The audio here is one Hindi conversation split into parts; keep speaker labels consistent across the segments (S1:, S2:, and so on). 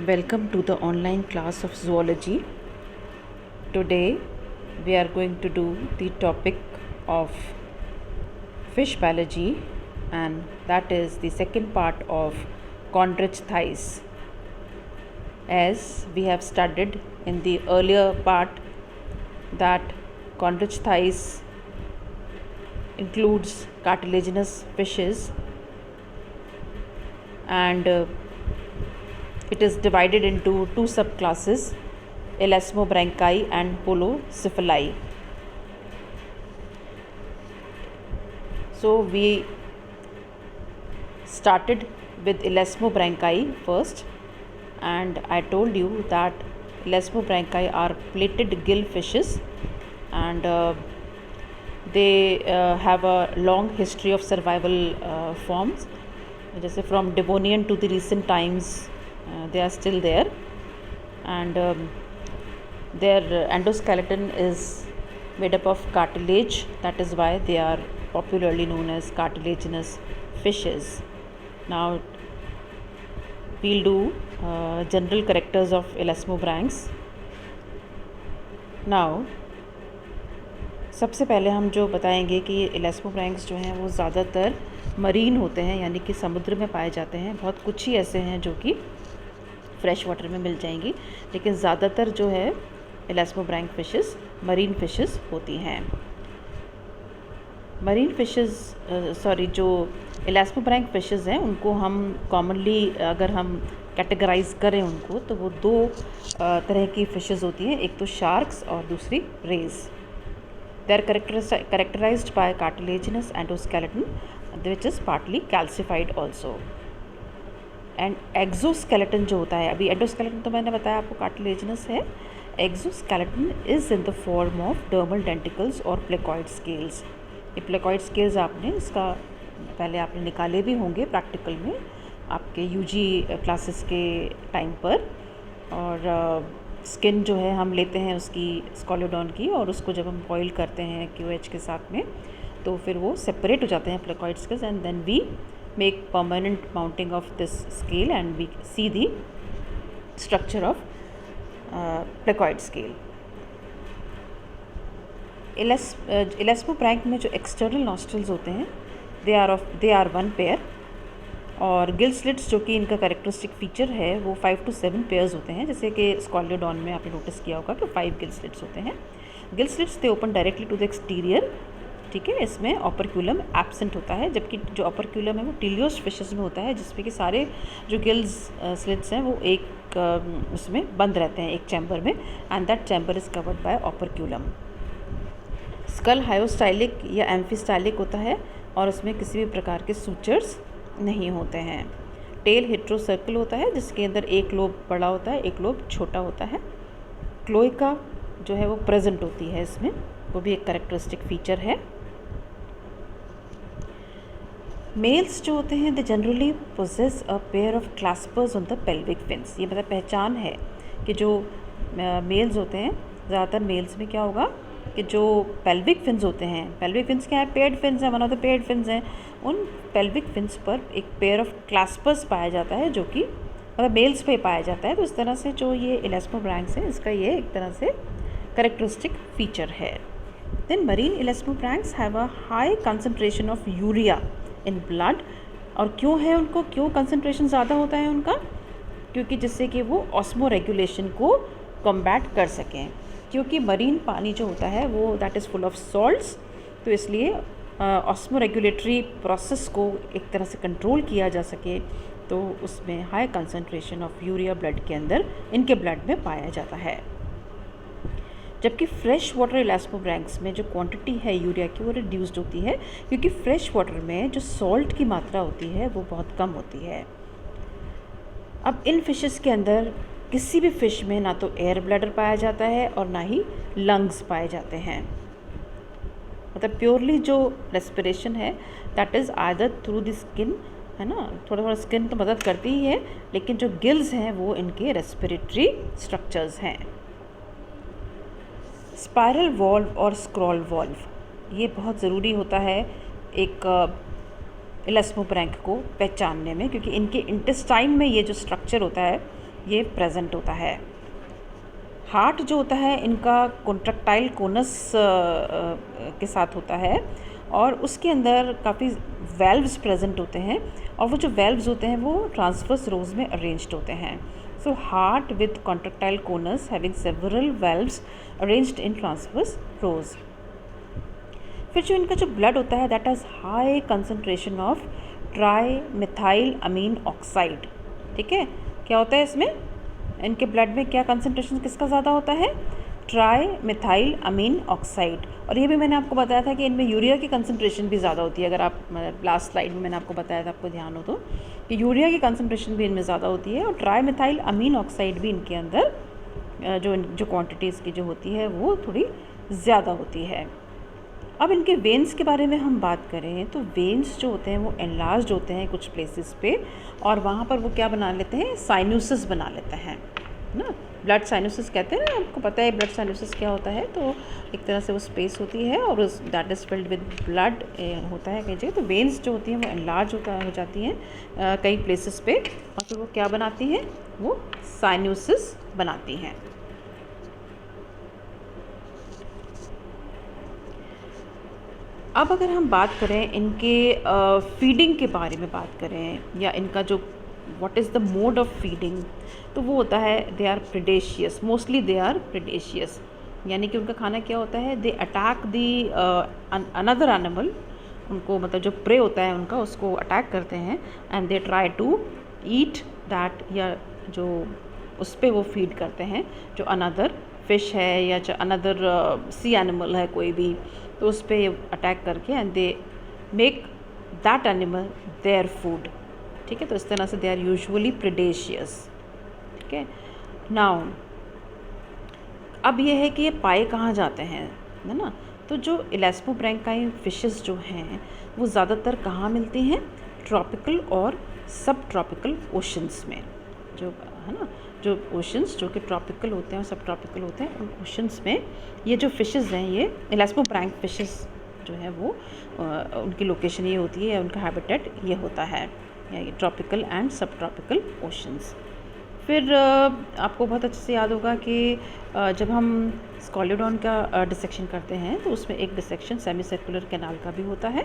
S1: Welcome to the online class of zoology. Today we are going to do the topic of fish biology, and that is the second part of chondrichthyes. As we have studied in the earlier part that chondrichthyes includes cartilaginous fishes, and it is divided into two subclasses, Elasmobranchi and Holocephali. So we started with Elasmobranchi first, and I told you that Elasmobranchi are plated gill fishes, and they have a long history of survival forms. जैसे from Devonian to the recent times they are still there, and their endoskeleton is made up of cartilage. That is why they are popularly known as cartilaginous fishes. Now we'll do general characters of Elasmobranchs. Now सबसे पहले हम जो बताएंगे कि एलास्मोब्रैंक्स जो हैं वो ज़्यादातर मरीन होते हैं, यानी कि समुद्र में पाए जाते हैं. बहुत कुछ ही ऐसे हैं जो कि फ्रेश वाटर में मिल जाएंगी, लेकिन ज़्यादातर जो है एलास्मोब्रैंक फिशेस मरीन फिशेस होती हैं. मरीन फिशेस जो एलास्मोब्रैंक फिशेस हैं उनको हम कॉमनली अगर हम कैटेगराइज करें उनको, तो वो दो तरह की फिशेस होती हैं. एक तो शार्क्स और दूसरी raise. They are characterized by cartilaginous endoskeleton which is partly calcified also. And exoskeleton जो होता है, अभी endoskeleton तो मैंने बताया आपको cartilaginous है. Exoskeleton is in the form of dermal denticles और placoid scales. ये placoid scales आपने इसका पहले आपने निकाले भी होंगे प्रैक्टिकल में आपके यूजी क्लासेस के टाइम पर. और स्किन जो है हम लेते हैं उसकी स्कॉलोडॉन की, और उसको जब हम बॉईल करते हैं QH के साथ में, तो फिर वो सेपरेट हो जाते हैं placoid scales, and then we make permanent mounting of this scale and we see the structure of placoid scale. Elasmobranch में जो एक्सटर्नल नॉस्ट्रल्स होते हैं दे आर वन पेयर, और गिल स्लिट्स जो कि इनका कैरेक्टरिस्टिक फीचर है वो 5 to 7 पेयर्स होते हैं. जैसे कि स्कॉलोडॉन में आपने नोटिस किया होगा कि 5 गिल स्लिट्स होते हैं. Gill slits they open directly to the exterior. ठीक है, इसमें ऑपरक्यूलम एब्सेंट होता है, जबकि जो ऑपरक्यूलम है वो टीलियोस फिशेस में होता है, जिसमें कि सारे जो गिल्स स्लिट्स हैं वो एक उसमें बंद रहते हैं, एक चैम्बर में, and that chamber is covered by operculum. Skull hyostylic या एम्फीस्टाइलिक होता है, और उसमें किसी भी प्रकार के सूचर्स नहीं होते हैं. टेल हेट्रोसर्कल होता है, जिसके अंदर एक लोब बड़ा होता है, एक लोब छोटा होता है. क्लोएका जो है वो प्रेजेंट होती है इसमें, वो भी एक कैरेक्टरिस्टिक फीचर है. मेल्स जो होते हैं they generally possess a pair of claspers on the pelvic fins. ये मतलब पहचान है कि जो मेल्स होते हैं, ज़्यादातर मेल्स में क्या होगा कि जो पेल्विक फिन्स होते हैं, पेल्विक फिन्स क्या है, पेयर्ड फिन्स हैं, one of the paired fins हैं. उन पेल्विक फिन्स पर एक पेयर ऑफ क्लास्पर्स पाया जाता है, जो कि मतलब मेल्स पे पाया जाता है. तो इस तरह से जो ये एलास्मोब्रैंक्स है, इसका ये एक तरह से कैरेक्टरिस्टिक फीचर है. Then marine elasmobranchs have a high concentration of urea in blood. और क्यों है उनको, क्यों कंसनट्रेशन ज़्यादा होता है उनका, क्योंकि जिससे कि वो ऑस्मो रेगुलेशन को कॉम्बैट कर सकें. क्योंकि मरीन पानी जो होता है वो that is full of salts, तो इसलिए ऑस्मो रेगुलेटरी प्रोसेस को एक तरह से कंट्रोल किया जा सके, तो उसमें high concentration of urea blood के अंदर इनके ब्लड में पाया जाता है. जबकि फ्रेश वाटर एलास्मोब्रैंक्स में जो क्वांटिटी है यूरिया की वो रिड्यूस्ड होती है, क्योंकि फ्रेश वाटर में जो सॉल्ट की मात्रा होती है वो बहुत कम होती है. अब इन फिशेस के अंदर किसी भी फ़िश में ना तो एयर ब्लैडर पाया जाता है और ना ही लंग्स पाए जाते हैं. मतलब प्योरली जो रेस्पिरेशन है that is either through the skin, है ना. थोड़ा थोड़ा स्किन तो मदद करती ही है, लेकिन जो गिल्स हैं वो इनके रेस्पिरेटरी स्ट्रक्चर्स हैं. स्पायरल वॉल्व और स्क्रॉल वॉल्व ये बहुत ज़रूरी होता है एक एलास्मोब्रैंक को पहचानने में, क्योंकि इनके इंटेस्टाइन में ये जो स्ट्रक्चर होता है ये प्रेजेंट होता है। हार्ट जो होता है इनका कॉन्ट्रैक्टाइल कोनस के साथ होता है और उसके अंदर काफ़ी वेल्व्स प्रेजेंट होते हैं और वो जो वेल्व्स होते हैं वो ट्रांसवर्स रोज में अरेंज्ड होते हैं। So heart with contractile conus having several valves arranged in transverse rows. फिर जो इनका जो ब्लड होता है that has high concentration of trimethylamine oxide. ठीक है, क्या होता है इसमें, इनके ब्लड में क्या कंसनट्रेशन किसका ज़्यादा होता है, ट्राई मिथाइल अमीन ऑक्साइड। और ये भी मैंने आपको बताया था कि इनमें यूरिया की कंसनट्रेशन भी ज़्यादा होती है। अगर आप लास्ट स्लाइड में मैंने आपको बताया था, आपको ध्यान हो तो, कि यूरिया की कंसनट्रेशन भी इनमें ज़्यादा होती है और ट्राई मिथाइल अमीन ऑक्साइड भी इनके अंदर जो क्वांटिटी इसकी जो होती है वो थोड़ी ज़्यादा होती है। अब इनके वेन्स के बारे में हम बात करें तो वेन्स जो होते हैं वो एनलार्ज्ड होते हैं कुछ प्लेसेस पे और वहाँ पर वो क्या बना लेते हैं, साइनोसिस बना लेते हैं ना। ब्लड साइनोसिस कहते हैं ना, आपको पता है ब्लड साइनोसिस क्या होता है। तो एक तरह से वो स्पेस होती है और उस that is filled with blood होता है कई जगह। तो वेन्स जो होती हैं वो एनलार्ज हो जाती हैं कई प्लेसेस पे और फिर वो क्या बनाती हैं, वो साइनोसिस बनाती हैं। अब अगर हम बात करें इनके फीडिंग के बारे में बात करें या इनका जो what is the mode of feeding, तो वो होता है they are predaceous, mostly they are predaceous, यानी कि उनका खाना क्या होता है, they attack the another animal, उनको मतलब जो प्रे होता है उनका उसको अटैक करते हैं and they try to eat that, या जो उस पर वो फीड करते हैं जो अनदर फिश है या जो अनदर सी एनिमल है कोई भी, तो उस पर अटैक करके and they make that animal their food. ठीक है, तो इस तरह से दे आर यूजुअली प्रेडेशियस। ठीक है, नाउ अब ये है कि ये पाए कहाँ जाते हैं, है ना। तो जो इलास्मोब्रैंकाई फिशेस जो हैं वो ज़्यादातर कहाँ मिलती हैं, ट्रॉपिकल और सब ट्रॉपिकल ओशंस में, जो है ना, जो ओशंस जो कि ट्रॉपिकल होते हैं और सब ट्रॉपिकल होते हैं, उन ओशंस में ये जो फिशेस हैं, ये इलास्मोब्रैंक फिशेस जो है वो उनकी लोकेशन ये होती है, उनका हैबिटेट ये होता है, ये ट्रॉपिकल एंड सब ट्रॉपिकल ओशंस। फिर आपको बहुत अच्छे से याद होगा कि जब हम स्कॉलिडॉन का डिसेक्शन करते हैं तो उसमें एक डिसेक्शन सेमी सर्कुलर कैनाल का भी होता है।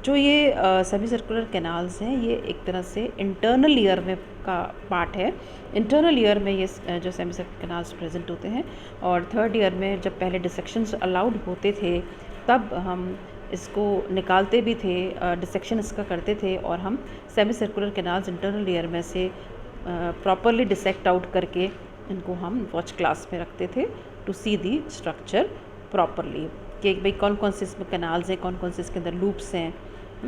S1: जो ये सेमी सर्कुलर कैनाल्स हैं ये एक तरह से इंटरनल ईयर में का पार्ट है। इंटरनल ईयर में ये जो सेमी सर्कुलर कैनाल्स प्रेजेंट होते हैं और थर्ड ईयर में जब पहले डिसेक्शंस अलाउड होते थे तब हम इसको निकालते भी थे, डिसेक्शन इसका करते थे और हम semi circular canals internal ear में से प्रॉपरली डिसेक्ट आउट करके इनको हम वॉच क्लास में रखते थे to see the structure properly, कि भाई कौन कौन से इसमें कैनाल्स हैं, कौन कौन से इसके अंदर लूप्स हैं,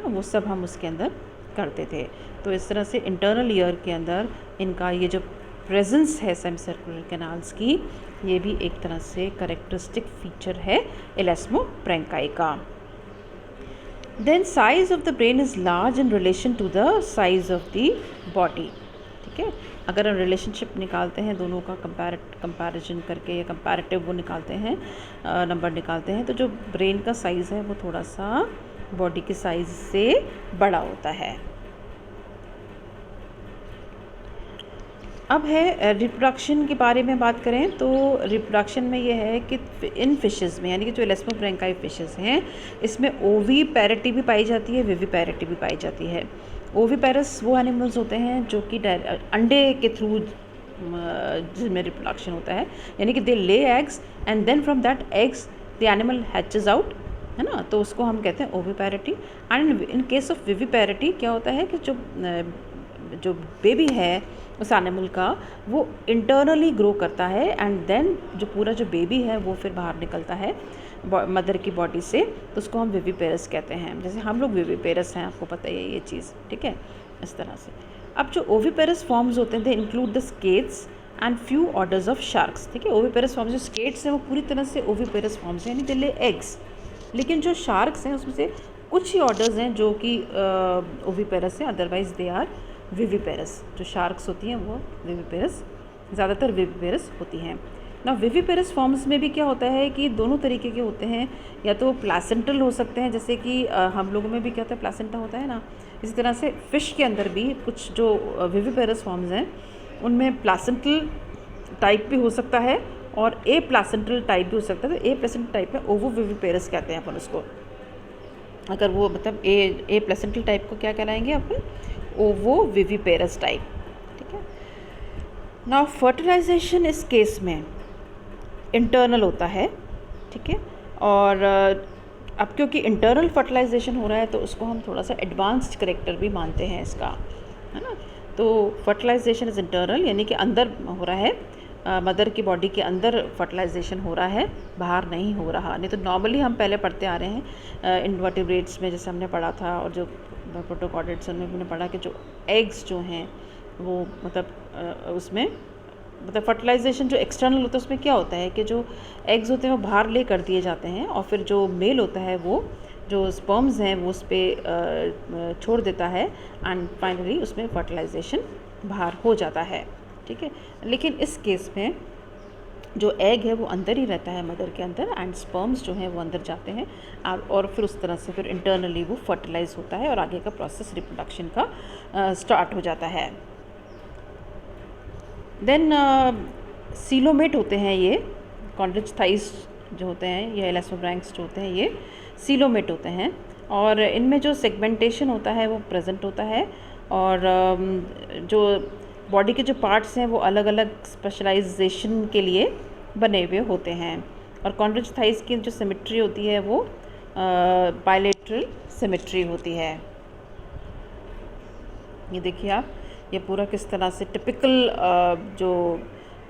S1: वो सब हम उसके अंदर करते थे। तो इस तरह से इंटरनल ईयर के अंदर इनका ये जो प्रेजेंस है सेमी सर्कुलर कैनाल्स की, ये भी एक तरह से करेक्टरिस्टिक फीचर है इलास्मोब्रैंकाई का। Then size of the brain is large in relation to the size of the body. ठीक है, अगर हम रिलेशनशिप निकालते हैं दोनों का कंपैरिजन करके या कंपैरेटिव वो निकालते हैं, नंबर निकालते हैं, तो जो ब्रेन का साइज़ है वो थोड़ा सा बॉडी के साइज़ से बड़ा होता है। अब है रिप्रोडक्शन के बारे में बात करें तो रिप्रोडक्शन में ये है कि इन फिशेस में, यानी कि जो इलास्मोब्रैंकाई फिशेस हैं, इसमें ओवीपैरिटी भी पाई जाती है, विविपैरिटी भी पाई जाती है। ओवीपेरस वो एनिमल्स होते हैं जो कि अंडे के थ्रू जिसमें रिप्रोडक्शन होता है, यानी कि they lay eggs and then from that eggs the animal hatches out, है ना, तो उसको हम कहते हैं oviparity. And in case of viviparity क्या होता है कि जो बेबी है उस एनिमल का वो इंटरनली ग्रो करता है एंड देन जो पूरा जो बेबी है वो फिर बाहर निकलता है मदर की बॉडी से, तो उसको हम विविपेरस कहते हैं। जैसे हम लोग विविपेरस हैं, आपको पता ही है ये चीज़। ठीक है, इस तरह से। अब जो ओविपेरस फॉर्म्स होते हैं they include the skates and few orders of sharks. ठीक है, ओविपेरस फॉर्म्स, जो स्केट्स हैं वो पूरी तरह से ओविपेरस फॉर्म्स हैं, यानी दे ले एग्स। लेकिन जो शार्क्स हैं उसमें से कुछ ही ऑर्डर्स हैं जो कि ओविपेरस हैं, अदरवाइज दे आर विविपेरस। जो शार्क्स होती हैं वो विविपेरस, ज़्यादातर विविपेरस होती हैं ना। विविपेरस फॉर्म्स में भी क्या होता है कि दोनों तरीके के होते हैं, या तो प्लासेंटल हो सकते हैं, जैसे कि हम लोगों में भी क्या होता है, प्लासेंटा होता है ना। इसी तरह से फ़िश के अंदर भी कुछ जो विविपेरस फॉर्म्स हैं उनमें प्लासेंटल टाइप भी हो सकता है और ए प्लासेंटल टाइप भी हो सकता है। तो ए प्लासेंटल टाइप में ओवोविविपेरस कहते हैं अपन उसको। अगर वो मतलब ए प्लासेंटल टाइप को क्या कहलाएंगे अपन? Ovoviviparous type. ठीक है। नाउ फर्टिलाइजेशन इस केस में इंटरनल होता है। ठीक है। और अब क्योंकि इंटरनल फर्टिलाइजेशन हो रहा है तो उसको हम थोड़ा सा एडवांस्ड करेक्टर भी मानते हैं इसका, है ना। तो फर्टिलाइजेशन इज़ इंटरनल, यानी कि अंदर हो रहा है, मदर की बॉडी के अंदर फर्टिलाइजेशन हो रहा है, बाहर नहीं हो रहा। नहीं तो नॉर्मली हम पहले पढ़ते आ रहे हैं इनवर्टिब्रेट्स में, जैसे हमने पढ़ा था, और जो प्रोटोकॉर्डेट्स में हमने पढ़ा कि जो एग्स जो हैं वो मतलब उसमें मतलब फर्टिलाइजेशन जो एक्सटर्नल होता है उसमें क्या होता है कि जो एग्स होते हैं वो बाहर ले कर दिए जाते हैं और फिर जो मेल होता है वो जो स्पर्म्स हैं वो उस पर छोड़ देता है एंड फाइनली उसमें फर्टिलाइजेशन बाहर हो जाता है। ठीक है। लेकिन इस केस में जो एग है वो अंदर ही रहता है मदर के अंदर एंड स्पर्म्स जो हैं वो अंदर जाते हैं और फिर उस तरह से फिर इंटरनली वो फर्टिलाइज होता है और आगे का प्रोसेस रिप्रोडक्शन का स्टार्ट हो जाता है। देन सीलोमेट होते हैं ये कॉन्ड्रिच थाइस जो होते हैं, ये एलास्टोब्रैंक्स जो होते हैं ये सीलोमेट होते हैं और इनमें जो सेगमेंटेशन होता है वो प्रेजेंट होता है और जो बॉडी के जो पार्ट्स हैं वो अलग अलग स्पेशलाइजेशन के लिए बने हुए होते हैं और कॉन्ड्रिच थाइस की जो सिमेट्री होती है वो बायलेटरल सिमेट्री होती है। ये देखिए आप, ये पूरा किस तरह से टिपिकल जो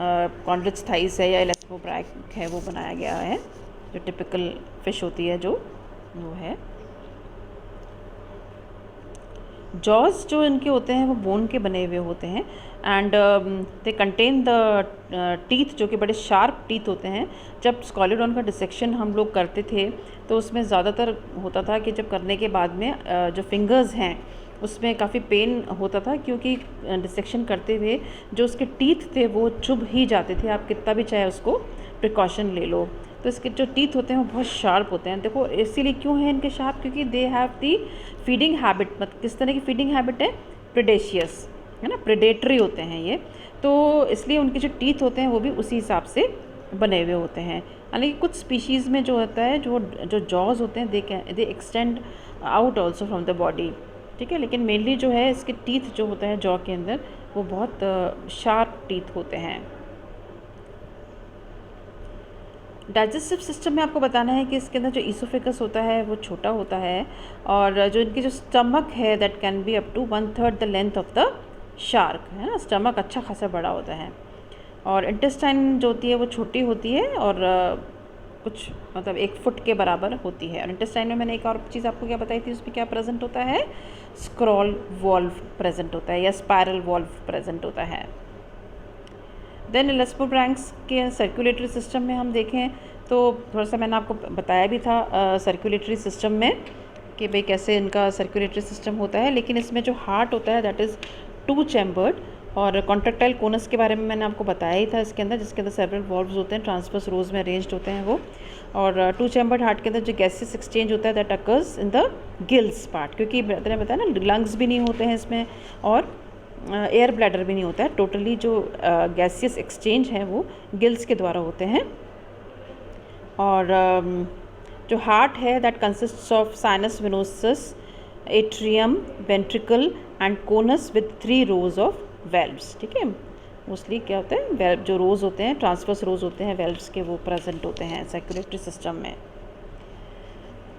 S1: कॉन्ड्रिच थाइस है या एलास्टोब्रैंक है वो बनाया गया है, जो टिपिकल फिश होती है जो वो है। जॉज जो इनके होते हैं वो बोन के बने हुए होते हैं and they contain the teeth, जो कि बड़े शार्प टीथ होते हैं। जब स्कॉलिडॉन का डिसेक्शन हम लोग करते थे तो उसमें ज़्यादातर होता था कि जब करने के बाद में जो फिंगर्स हैं उसमें काफ़ी पेन होता था क्योंकि डिसेक्शन करते हुए जो उसके टीथ थे वो चुभ ही जाते थे, आप कितना भी चाहे उसको प्रिकॉशन ले लो। तो इसके जो टीथ होते हैं वो बहुत शार्प होते हैं। देखो इसीलिए क्यों है इनके शार्प, क्योंकि they have the feeding habit. मतलब किस तरह की फीडिंग हैबिट है? प्रेडेशियस, है ना, प्रेडेटरी होते हैं ये, तो इसलिए उनके जो टीथ होते हैं वो भी उसी हिसाब से बने हुए होते हैं। हालांकि कुछ स्पीशीज़ में जो होता है जो जॉज होते हैं दे extend out also from the body. ठीक है। लेकिन मेनली जो है इसके टीथ जो होता है जॉ के अंदर वो बहुत शार्प टीथ होते हैं। डाइजेस्टिव सिस्टम में आपको बताना है कि इसके अंदर जो ईसोफेगस होता है वो छोटा होता है और जो इनकी जो स्टमक है that can be up to 1/3 the length of the shark, है ना। स्टमक अच्छा खासा बड़ा होता है और इंटेस्टाइन जो होती है वो छोटी होती है और कुछ मतलब 1 फुट के बराबर होती है। और इंटेस्टाइन में मैंने एक और चीज़ आपको क्या बताई थी, उसमें क्या प्रेजेंट होता है? स्क्रॉल वॉल्व प्रेजेंट होता है या स्पायरल वॉल्व प्रेजेंट होता है। देन एलास्टोब्रैंक्स के सर्कुलेटरी सिस्टम में हम देखें तो थोड़ा सा मैंने आपको बताया भी था सर्कुलेटरी सिस्टम में कि भाई कैसे इनका सर्कुलेटरी सिस्टम होता है। लेकिन इसमें जो हार्ट होता है दैट इज़ 2 चैम्बर्ड और कॉन्ट्रेक्टाइल कोनस के बारे में मैंने आपको बताया ही था इसके अंदर, जिसके अंदर सेवरल वॉल्व्स होते हैं, ट्रांसवर्स रोज में अरेंज्ड होते हैं वो। और 2 चैम्बर्ड हार्ट के अंदर जो गैसेस एक्सचेंज होता है that occurs in the gills part, क्योंकि मैंने बताया ना लंग्स भी नहीं होते हैं इसमें और एयर ब्लैडर भी नहीं होता है। टोटली जो गैसियस एक्सचेंज है वो गिल्स के द्वारा होते हैं। और जो हार्ट है that consists of sinus venosus, atrium, ventricle and conus with 3 rose of valves. ठीक है। मोस्टली क्या होता है, वेल्व जो रोज होते हैं, ट्रांसवर्स रोज होते हैं वेल्व्स के, वो प्रेजेंट होते हैं सर्कुलेटरी सिस्टम में।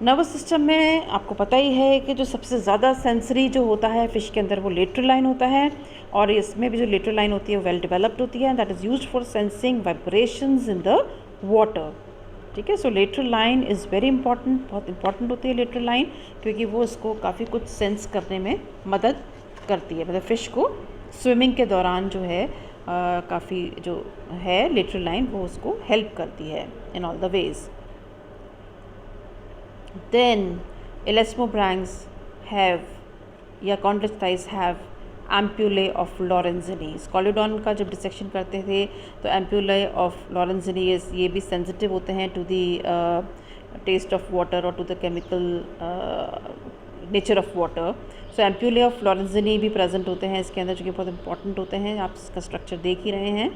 S1: नर्वस सिस्टम में आपको पता ही है कि जो सबसे ज़्यादा सेंसरी जो होता है फिश के अंदर वो लेटरल लाइन होता है और इसमें भी जो लेटरल लाइन होती है वो वेल डेवलप्ड होती है, that is used for sensing vibrations in the water. ठीक है। So lateral line is very important, बहुत इंपॉर्टेंट होती है लेटरल लाइन, क्योंकि वो इसको काफ़ी कुछ सेंस करने में मदद करती है। मतलब फ़िश को स्विमिंग के दौरान जो है काफ़ी जो है लेटरल लाइन वो उसको हेल्प करती है in all the ways. Then elasmobranchs have या कॉन्ड्रिच थाइस हैव एम्प्यूले ऑफ लॉरेंजिनी। स्कॉलिडॉन का जब डिसेक्शन करते थे तो एम्प्यूले ऑफ लॉरेंजिनी ये भी सेंसिटिव होते हैं to the taste of water और to the chemical nature of water. So ampullae of Lorenzini भी प्रेजेंट होते हैं इसके अंदर, जो कि बहुत इंपॉर्टेंट होते हैं, आप इसका स्ट्रक्चर देख ही रहे हैं।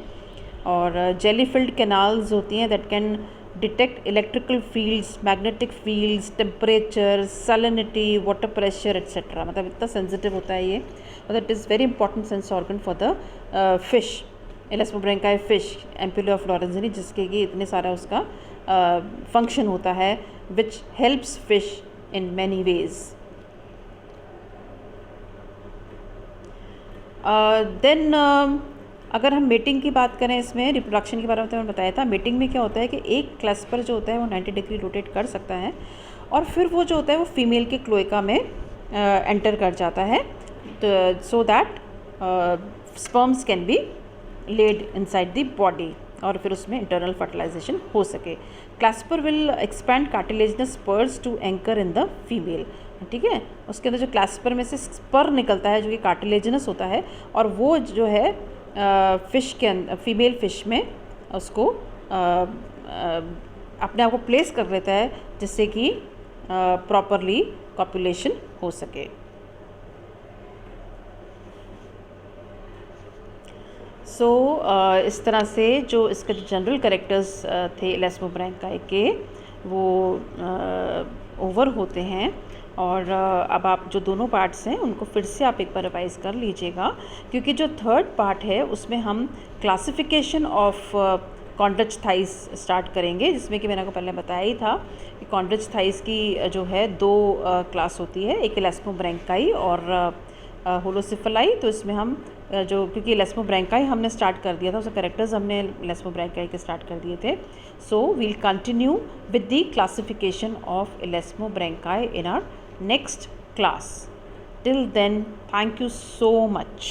S1: और जेली फिल्ड कैनाल्स होती हैं that can detect electrical fields, magnetic fields, temperature, salinity, water pressure etcetera. मतलब इतना सेंसिटिव होता है ये, मतलब it is very important sense organ for the fish, elasmobranchii fish, ampullae of Lorenzini, जिसके कि इतने सारा उसका फंक्शन होता है, which helps fish in many ways. Then अगर हम मेटिंग की बात करें, इसमें रिप्रोडक्शन के बारे में तो मैंने बताया था। मेटिंग में क्या होता है कि एक क्लस्पर जो होता है वो 90 डिग्री रोटेट कर सकता है और फिर वो जो होता है वो फीमेल के क्लोएका में एंटर कर जाता है, so that sperms can be led inside the body और फिर उसमें इंटरनल फर्टिलाइजेशन हो सके। Clasper will expand cartilaginous spurs to anchor in the female. ठीक है, उसके अंदर जो क्लस्पर में से स्पर निकलता है जो कि कार्टिलेजिनस होता है, और वो जो है फिश के अंदर, फीमेल फिश में उसको अपने आप को प्लेस कर लेता है, जिससे कि प्रॉपरली कॉपुलेशन हो सके। सो इस तरह से जो इसके जो जनरल कैरेक्टर्स थे एलास्मोब्रैंकाई के, वो ओवर होते हैं। और अब आप जो दोनों पार्ट्स हैं उनको फिर से आप एक बार रिवाइज़ कर लीजिएगा, क्योंकि जो थर्ड पार्ट है उसमें हम क्लासिफिकेशन ऑफ कॉन्ड्रिच थाइस स्टार्ट करेंगे, जिसमें कि मैंने आपको पहले बताया ही था कि कॉन्ड्रिच थाइस की जो है दो क्लास होती है, एक एलास्मोब्रैंकाई और होलोसिफलाई। तो इसमें हम जो, क्योंकि एलास्मोब्रैंकाई हमने स्टार्ट कर दिया था, उसके कैरेक्टर्स हमने एलास्मोब्रैंकाई के स्टार्ट कर दिए थे। So we'll continue with the classification of elasmobranchii in our next class. Till then, thank you so much.